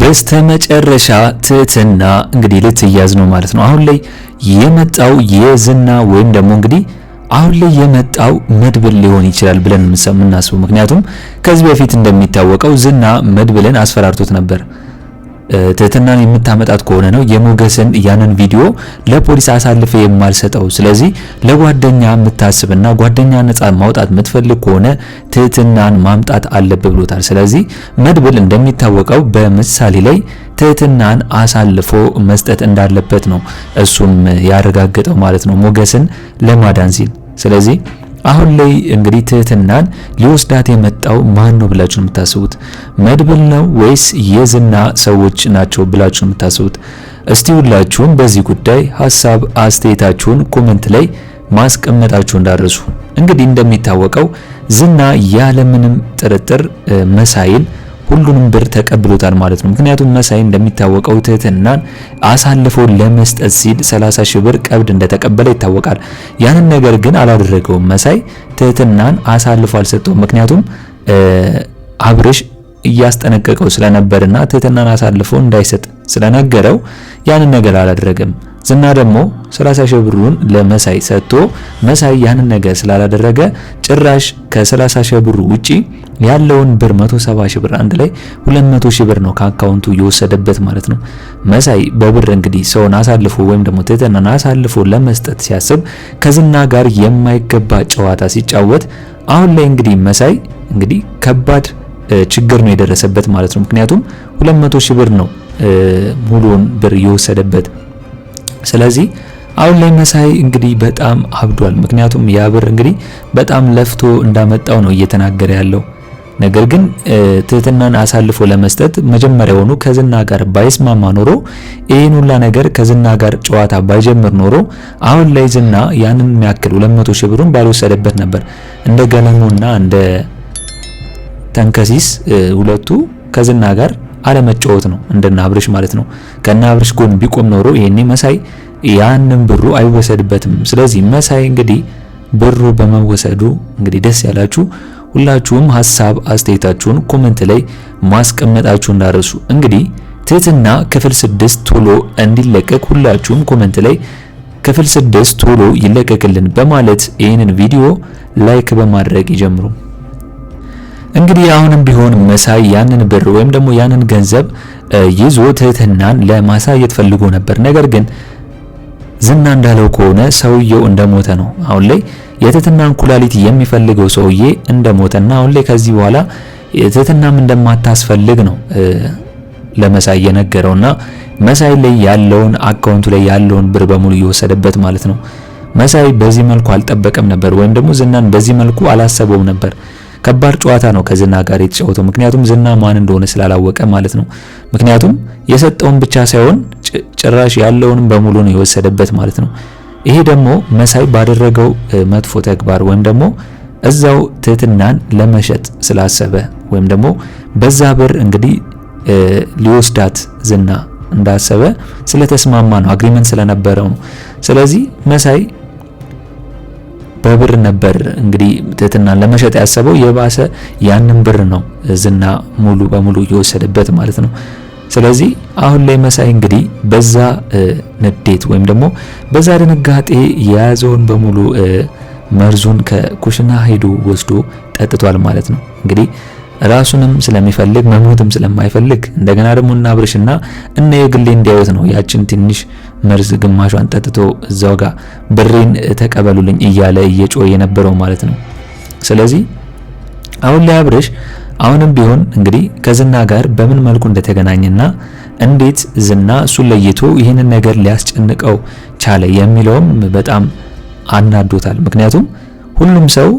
በስተመጨረሻ ትህትና እንግዲህ ልትያዝ ነው ማለት ነው። አሁን ላይ የመጣው የዝና ወይም ደግሞ እንግዲህ አሁን ላይ የመጣው መድብል ሊሆን ይችላል ብለን የምናስበው። ምክንያቱም ከዚህ በፊት እንደሚታወቀው ዝና መድብልን አስፈራርቶት ነበር። ትህትናን የምታመጣት ከሆነ ነው የሞገስን ያንን ቪዲዮ ለፖሊስ አሳልፈ የማልሰጠው፣ ስለዚህ ለጓደኛ የምታስብና ጓደኛ ነፃ ማውጣት የምትፈልግ ከሆነ ትህትናን ማምጣት አለብህ ብሎታል። ስለዚህ መድብል እንደሚታወቀው በምሳሌ ላይ ትህትናን አሳልፎ መስጠት እንዳለበት ነው እሱም ያረጋገጠው ማለት ነው ሞገስን ለማዳን ሲል። ስለዚህ አሁን ላይ እንግዲህ ትህትናን ሊወስዳት የመጣው ማን ነው ብላችሁ ነው የምታስቡት? መድብል ነው ወይስ የዝና ሰዎች ናቸው ብላችሁ ነው የምታስቡት? እስቲ ሁላችሁም በዚህ ጉዳይ ሐሳብ አስተያየታችሁን ኮሜንት ላይ ማስቀመጣችሁ እንዳትረሱ። እንግዲህ እንደሚታወቀው ዝና ያለምንም ጥርጥር መሳይን ሁሉንም ብር ተቀብሎታል ማለት ነው። ምክንያቱም መሳይ እንደሚታወቀው ትህትናን አሳልፎ ለመስጠት ሲል 30 ሺህ ብር ቀብድ እንደተቀበለ ይታወቃል። ያንን ነገር ግን አላደረገውም። መሳይ ትህትናን አሳልፎ አልሰጠውም። ምክንያቱም አብርሽ እያስጠነቀቀው ስለነበርና ትህትናን አሳልፎ እንዳይሰጥ ስለነገረው ያንን ነገር አላደረገም። ዝና ደግሞ 30 ሺህ ብሩን ለመሳይ ሰጥቶ መሳይ ያንን ነገር ስላላደረገ ጭራሽ ከ30 ሺህ ብሩ ውጪ ያለውን ብር 170 ሺህ ብር አንድ ላይ 200 ሺህ ብር ነው ከአካውንቱ የወሰደበት ማለት ነው። መሳይ በብር እንግዲህ ሰውን አሳልፎ ወይም ደግሞ ትህትናን አሳልፎ ለመስጠት ሲያስብ ከዝና ጋር የማይገባ ጨዋታ ሲጫወት አሁን ላይ እንግዲህ መሳይ እንግዲህ ከባድ ችግር ነው የደረሰበት ማለት ነው። ምክንያቱም 200 ሺህ ብር ነው ሙሉውን ብር የወሰደበት። ስለዚህ አሁን ላይ መሳይ እንግዲህ በጣም አብዷል። ምክንያቱም ያ ብር እንግዲህ በጣም ለፍቶ እንዳመጣው ነው እየተናገረ ያለው። ነገር ግን ትህትናን አሳልፎ ለመስጠት መጀመሪያውኑ ከዝና ጋር ባይስማማ ኖሮ ይሄን ሁላ ነገር ከዝና ጋር ጨዋታ ባይጀምር ኖሮ አሁን ላይ ዝና ያንን የሚያክል 200 ሺህ ብሩን ባልወሰደበት ነበር። እንደ ገለሙና እንደ ተንከሲስ ሁለቱ ከዝና ጋር አለመጫወት ነው እንደና አብርሽ ማለት ነው። ከና አብርሽ ጎን ቢቆም ኖሮ ይሄኔ መሳይ ያንን ብሩ አይወሰድበትም። ስለዚህ መሳይ እንግዲህ ብሩ በመወሰዱ እንግዲህ ደስ ያላችሁ ሁላችሁም ሐሳብ አስተያየታችሁን ኮሜንት ላይ ማስቀመጣችሁ እንዳረሱ። እንግዲህ ትህትና ክፍል 6 ቶሎ እንዲለቀቅ ሁላችሁም ኮሜንት ላይ ክፍል 6 ቶሎ ይለቀቅልን በማለት ይህንን ቪዲዮ ላይክ በማድረግ ይጀምሩ። እንግዲህ አሁንም ቢሆን መሳይ ያንን ብር ወይም ደግሞ ያንን ገንዘብ ይዞ ትህትናን ለማሳየት ፈልጎ ነበር። ነገር ግን ዝና እንዳለው ከሆነ ሰውየው እንደሞተ ነው። አሁን ላይ የትህትናን ኩላሊት የሚፈልገው ሰውዬ እንደሞተና አሁን ላይ ከዚህ በኋላ ትህትናም እንደማታስፈልግ ነው ለመሳይ የነገረውና መሳይ ላይ ያለውን አካውንቱ ላይ ያለውን ብር በሙሉ እየወሰደበት ማለት ነው። መሳይ በዚህ መልኩ አልጠበቀም ነበር ወይም ደግሞ ዝናን በዚህ መልኩ አላሰበውም ነበር። ከባድ ጨዋታ ነው ከዝና ጋር የተጫወተው። ምክንያቱም ዝና ማን እንደሆነ ስላላወቀ ማለት ነው። ምክንያቱም የሰጠውን ብቻ ሳይሆን ጭራሽ ያለውንም በሙሉ ነው የወሰደበት ማለት ነው። ይሄ ደግሞ መሳይ ባደረገው መጥፎ ተግባር ወይም ደግሞ እዛው ትህትናን ለመሸጥ ስላሰበ ወይም ደግሞ በዛ ብር እንግዲህ ሊወስዳት ዝና እንዳሰበ ስለተስማማ ነው፣ አግሪመንት ስለነበረው ነው። ስለዚህ መሳይ በብር ነበር እንግዲህ ትህትናን ለመሸጥ ያሰበው። የባሰ ያንን ብር ነው ዝና ሙሉ በሙሉ እየወሰደበት ማለት ነው። ስለዚህ አሁን ላይ መሳይ እንግዲህ በዛ ንዴት ወይም ደግሞ በዛ ድንጋጤ የያዘውን በሙሉ መርዙን ከኩሽና ሄዶ ወስዶ ጠጥቷል ማለት ነው። እንግዲህ ራሱንም ስለሚፈልግ መሞትም ስለማይፈልግ እንደገና ደግሞ እና አብርሽና እነ የግሌ እንዲያዩት ነው ያችን ትንሽ መርዝ ግማሿን ጠጥቶ እዛው ጋር ብሬን ተቀበሉልኝ እያለ እየጮየ የነበረው ማለት ነው። ስለዚህ አሁን ላይ አብርሽ አሁንም ቢሆን እንግዲህ ከዝና ጋር በምን መልኩ እንደተገናኘና እንዴት ዝና እሱን ለይቶ ይህንን ነገር ሊያስጨንቀው ቻለ የሚለውም በጣም አናዶታል። ምክንያቱም ሁሉም ሰው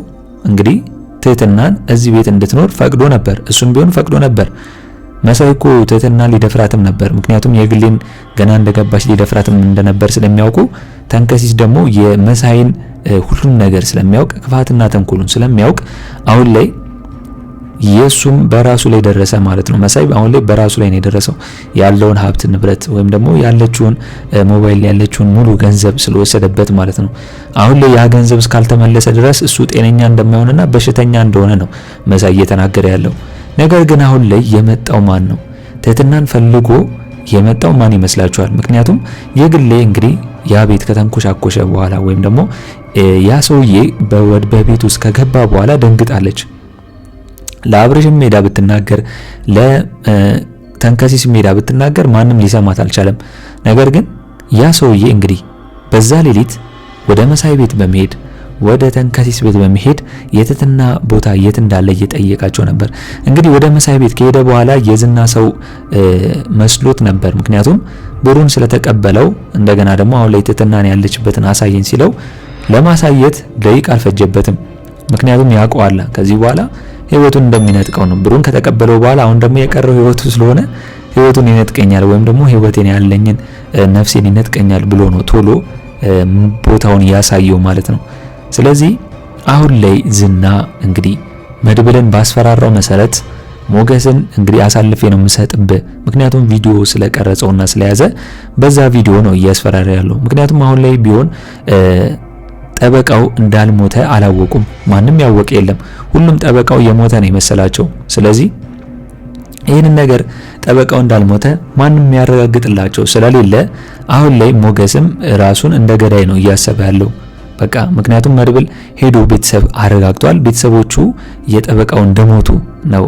እንግዲህ ትህትናን እዚህ ቤት እንድትኖር ፈቅዶ ነበር፣ እሱም ቢሆን ፈቅዶ ነበር። መሳይ እኮ ትህትና ሊደፍራትም ነበር። ምክንያቱም የግሌን ገና እንደገባች ሊደፍራትም እንደነበር ስለሚያውቁ፣ ተንከሲስ ደግሞ የመሳይን ሁሉን ነገር ስለሚያውቅ ክፋትና ተንኮሉን ስለሚያውቅ አሁን ላይ የሱም በራሱ ላይ ደረሰ ማለት ነው። መሳይ አሁን ላይ በራሱ ላይ ነው የደረሰው። ያለውን ሀብት ንብረት ወይም ደግሞ ያለችውን ሞባይል ያለችውን ሙሉ ገንዘብ ስለወሰደበት ማለት ነው። አሁን ላይ ያ ገንዘብ እስካልተመለሰ ድረስ እሱ ጤነኛ እንደማይሆንና በሽተኛ እንደሆነ ነው መሳይ እየተናገረ ያለው። ነገር ግን አሁን ላይ የመጣው ማን ነው? ትህትናን ፈልጎ የመጣው ማን ይመስላችኋል? ምክንያቱም የግሌ እንግዲህ ያ ቤት ከተንኮሻኮሸ በኋላ ወይም ደግሞ ያ ሰውዬ በቤት ውስጥ ከገባ በኋላ ደንግጣለች። ለአብርሽም ሜዳ ብትናገር ለተንከሲስ ሜዳ ብትናገር ማንም ሊሰማት አልቻለም። ነገር ግን ያ ሰውዬ እንግዲህ በዛ ሌሊት ወደ መሳይ ቤት በመሄድ ወደ ተንከሲስ ቤት በመሄድ የትህትና ቦታ የት እንዳለ እየጠየቃቸው ነበር። እንግዲህ ወደ መሳይ ቤት ከሄደ በኋላ የዝና ሰው መስሎት ነበር። ምክንያቱም ብሩን ስለተቀበለው እንደገና ደግሞ አሁን ላይ ትህትናን ያለችበትን አሳየን ሲለው ለማሳየት ደቂቃ አልፈጀበትም። ምክንያቱም ያውቀዋል ከዚህ በኋላ ህይወቱን እንደሚነጥቀው ነው። ብሩን ከተቀበለው በኋላ አሁን ደግሞ የቀረው ህይወቱ ስለሆነ ህይወቱን ይነጥቀኛል ወይም ደግሞ ህይወቴን ያለኝን ነፍሴን ይነጥቀኛል ብሎ ነው ቶሎ ቦታውን ያሳየው ማለት ነው። ስለዚህ አሁን ላይ ዝና እንግዲህ መድብልን ባስፈራራው መሰረት ሞገስን እንግዲህ አሳልፌ ነው የምሰጥብህ፣ ምክንያቱም ቪዲዮ ስለቀረጸውና ስለያዘ በዛ ቪዲዮ ነው እያስፈራራ ያለው። ምክንያቱም አሁን ላይ ቢሆን ጠበቃው እንዳልሞተ አላወቁም። ማንም ያወቀ የለም። ሁሉም ጠበቃው የሞተ ነው የመሰላቸው። ስለዚህ ይህንን ነገር ጠበቃው እንዳልሞተ ማንም የሚያረጋግጥላቸው ስለሌለ አሁን ላይ ሞገስም ራሱን እንደ ገዳይ ነው እያሰበ ያለው። በቃ ምክንያቱም መድብል ሄዶ ቤተሰብ አረጋግጧል። ቤተሰቦቹ የጠበቃው እንደሞቱ ነው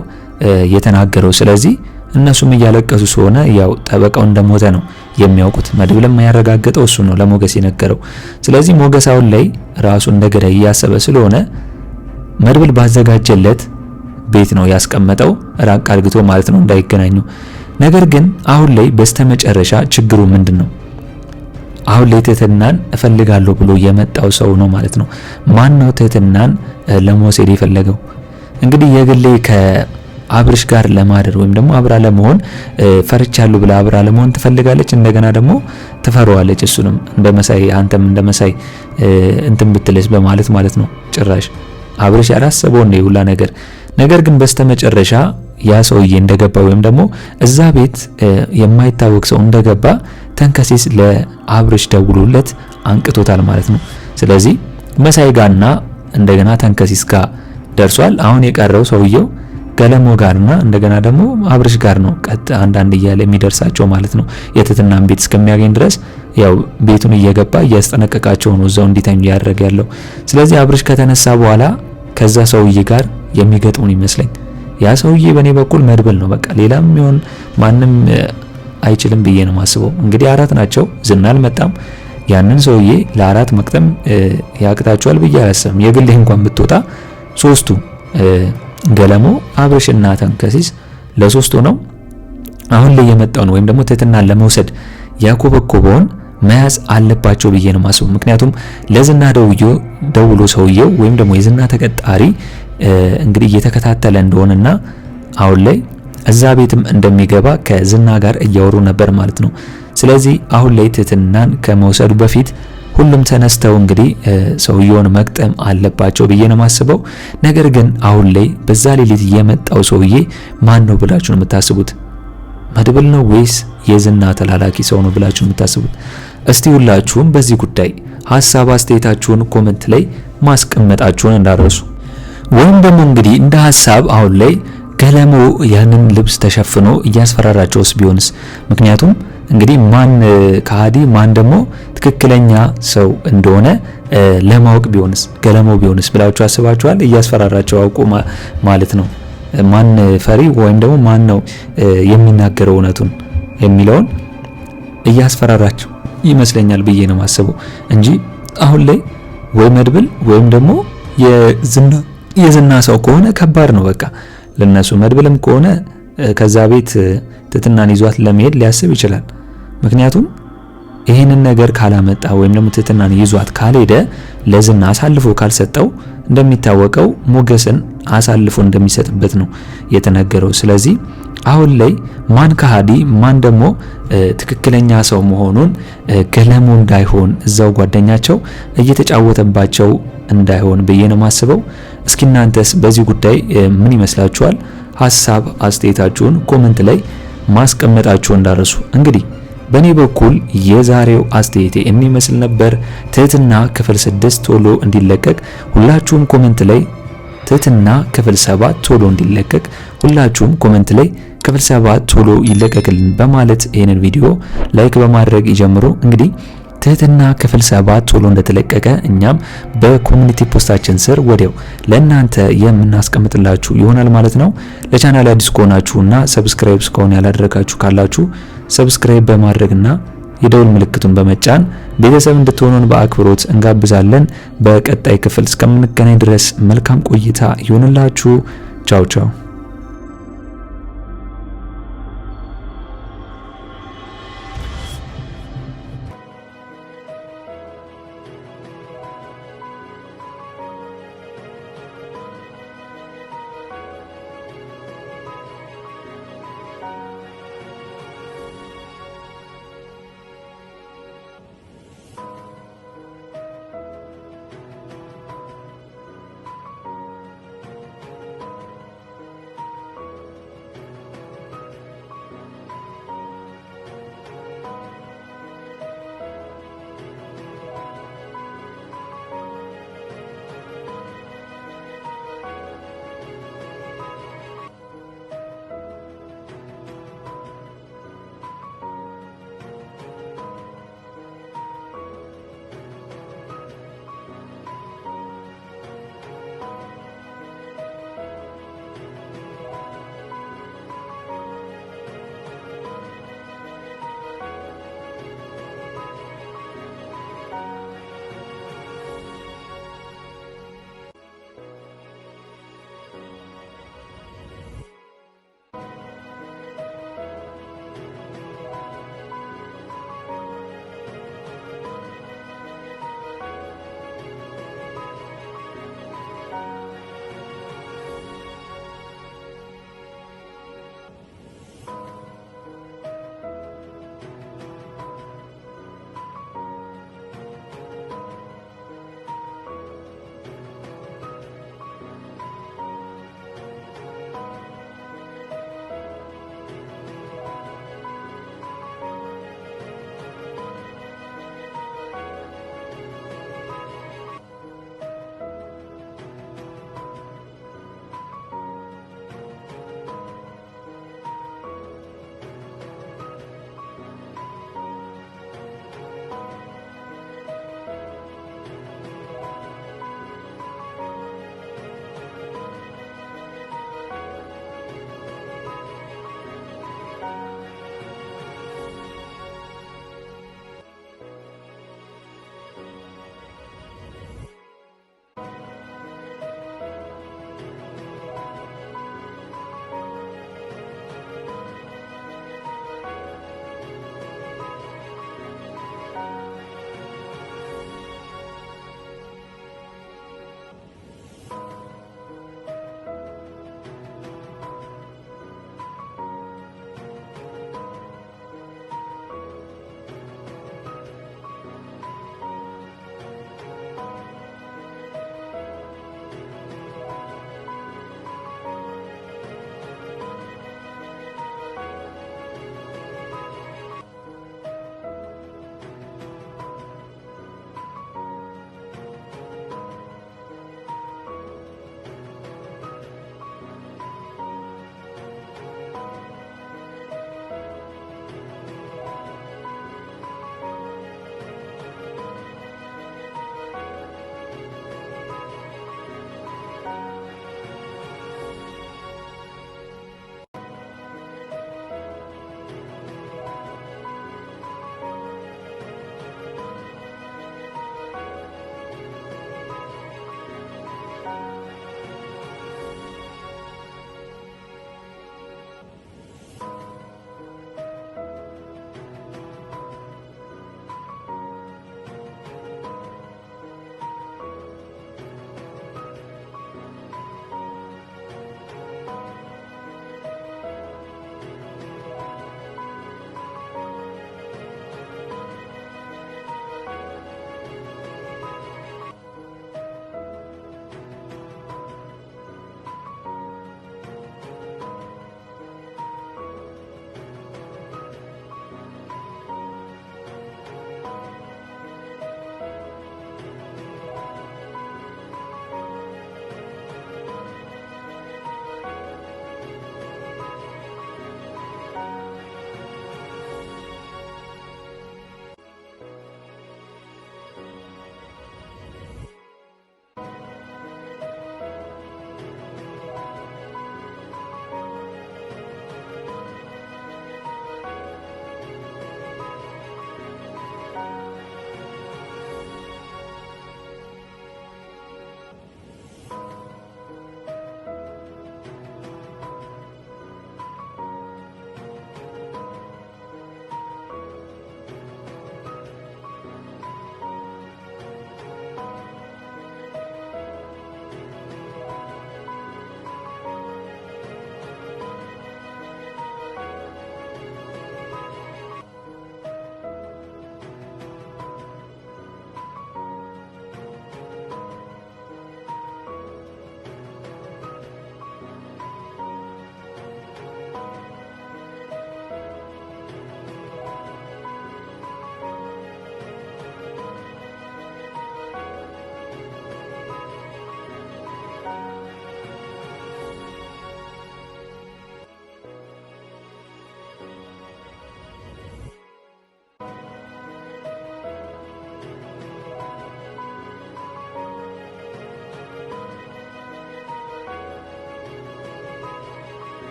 የተናገረው። ስለዚህ እነሱም እያለቀሱ ስለሆነ ያው ጠበቃው እንደሞተ ነው የሚያውቁት። መድብልም ያረጋገጠው እሱ ነው ለሞገስ የነገረው። ስለዚህ ሞገስ አሁን ላይ ራሱ እንደ ገዳይ እያሰበ ስለሆነ መድብል ባዘጋጀለት ቤት ነው ያስቀመጠው፣ ራቅ አድርግቶ ማለት ነው እንዳይገናኙ። ነገር ግን አሁን ላይ በስተመጨረሻ ችግሩ ምንድነው? አሁን ላይ ትህትናን እፈልጋለሁ ብሎ የመጣው ሰው ነው ማለት ነው። ማን ነው ትህትናን ለመውሰድ የፈለገው? እንግዲህ የግሌ ከአብርሽ ጋር ለማደር ወይም ደግሞ አብራ ለመሆን ፈርቻለሁ ብላ አብራ ለመሆን ትፈልጋለች። እንደገና ደግሞ ትፈራዋለች። እሱንም እንደመሳይ አንተም እንደመሳይ እንትን ብትለስ በማለት ማለት ነው። ጭራሽ አብርሽ ያላሰበው ነው ሁላ ነገር ግን በስተመጨረሻ ያ ሰውዬ እንደገባ ወይም ደግሞ እዛ ቤት የማይታወቅ ሰው እንደገባ ተንከሲስ ለአብርሽ ደውሎለት አንቅቶታል ማለት ነው። ስለዚህ መሳይ ጋርና እንደገና ተንከሲስ ጋር ደርሷል። አሁን የቀረው ሰውየው ገለሞ ጋርና እንደገና ደግሞ አብርሽ ጋር ነው አንዳንድ እያለ የሚደርሳቸው ማለት ነው። የትህትናን ቤት እስከሚያገኝ ድረስ ያው ቤቱን እየገባ እያስጠነቀቃቸው ነው እዛው እንዲተኙ ያደረገ ያለው። ስለዚህ አብርሽ ከተነሳ በኋላ ከዛ ሰውዬ ጋር የሚገጥሙን ይመስለኝ። ያ ሰውዬ በኔ በኩል መድብል ነው። በቃ ሌላም ይሁን ማንም አይችልም ብዬ ነው ማስበው። እንግዲህ አራት ናቸው። ዝና አልመጣም። ያንን ሰውዬ ለአራት መቅጠም ያቅታቸዋል ብዬ አላስብም። የግሌ እንኳን ብትወጣ ሶስቱ ገለሞ፣ አብርሽና ተንከሲስ ለሶስቱ ነው አሁን ላይ የመጣውን ወይም ደግሞ ትህትናን ለመውሰድ ያኮበኮበውን መያዝ አለባቸው ብዬ ነው ማስበው። ምክንያቱም ለዝና ደውሎ ሰውየው ወይም ደግሞ የዝና ተቀጣሪ እንግዲህ እየተከታተለ እንደሆነና አሁን ላይ እዛ ቤትም እንደሚገባ ከዝና ጋር እያወሩ ነበር ማለት ነው። ስለዚህ አሁን ላይ ትህትናን ከመውሰዱ በፊት ሁሉም ተነስተው እንግዲህ ሰውየውን መቅጠም አለባቸው ብዬ ነው ማስበው። ነገር ግን አሁን ላይ በዛ ሌሊት የመጣው ሰውዬ ማን ነው ብላችሁ ነው የምታስቡት? መድብል ነው ወይስ የዝና ተላላኪ ሰው ነው ብላችሁ የምታስቡት? እስቲ ሁላችሁም በዚህ ጉዳይ ሐሳብ አስተያየታችሁን ኮሜንት ላይ ማስቀመጣችሁን እንዳረሱ። ወይም ደግሞ እንግዲህ እንደ ሐሳብ አሁን ላይ ገለሞ ያንን ልብስ ተሸፍኖ እያስፈራራቸውስ ቢሆንስ? ምክንያቱም እንግዲህ ማን ከሃዲ ማን ደግሞ ትክክለኛ ሰው እንደሆነ ለማወቅ ቢሆንስ ገለሞ ቢሆንስ ብላችሁ አስባችኋል? እያስፈራራቸው አውቁ ማለት ነው። ማን ፈሪ ወይም ደግሞ ማን ነው የሚናገረው እውነቱን የሚለውን እያስፈራራቸው ይመስለኛል ብዬ ነው ማስበው እንጂ አሁን ላይ ወይ መድብል ወይም ደግሞ የዝና ሰው ከሆነ ከባድ ነው በቃ ለነሱ። መድብልም ከሆነ ከዛ ቤት ትህትናን ይዟት ለመሄድ ሊያስብ ይችላል። ምክንያቱም ይህንን ነገር ካላመጣ ወይም ደግሞ ትህትናን ይዟት ካልሄደ ለዝና አሳልፎ ካልሰጠው እንደሚታወቀው ሞገስን አሳልፎ እንደሚሰጥበት ነው የተነገረው። ስለዚህ አሁን ላይ ማን ከሃዲ ማን ደግሞ ትክክለኛ ሰው መሆኑን ገለሞ እንዳይሆን እዛው ጓደኛቸው እየተጫወተባቸው እንዳይሆን ብዬ ነው ማስበው። እስኪ እናንተስ በዚህ ጉዳይ ምን ይመስላችኋል? ሐሳብ አስተያየታችሁን ኮሜንት ላይ ማስቀመጣችሁ እንዳረሱ። እንግዲህ በኔ በኩል የዛሬው አስተያየቴ የሚመስል ነበር። ትህትና ክፍል 6 ቶሎ እንዲለቀቅ ሁላችሁም ኮሜንት ላይ ትህትና ክፍል 7 ቶሎ እንዲለቀቅ ሁላችሁም ኮሜንት ላይ ክፍል 7 ቶሎ ይለቀቅልን በማለት ይሄንን ቪዲዮ ላይክ በማድረግ ይጀምሩ። እንግዲህ ትህትና ክፍል 7 ቶሎ እንደተለቀቀ እኛም በኮሚኒቲ ፖስታችን ስር ወዲያው ለእናንተ የምናስቀምጥላችሁ ይሆናል ማለት ነው። ለቻናል አዲስ ከሆናችሁና ሰብስክራይብ እስካሁን ያላደረጋችሁ ካላችሁ ሰብስክራይብ በማድረግና የደውል ምልክቱን በመጫን ቤተሰብ እንድትሆኑን በአክብሮት እንጋብዛለን። በቀጣይ ክፍል እስከምንገናኝ ድረስ መልካም ቆይታ ይሁንላችሁ። ቻው ቻው።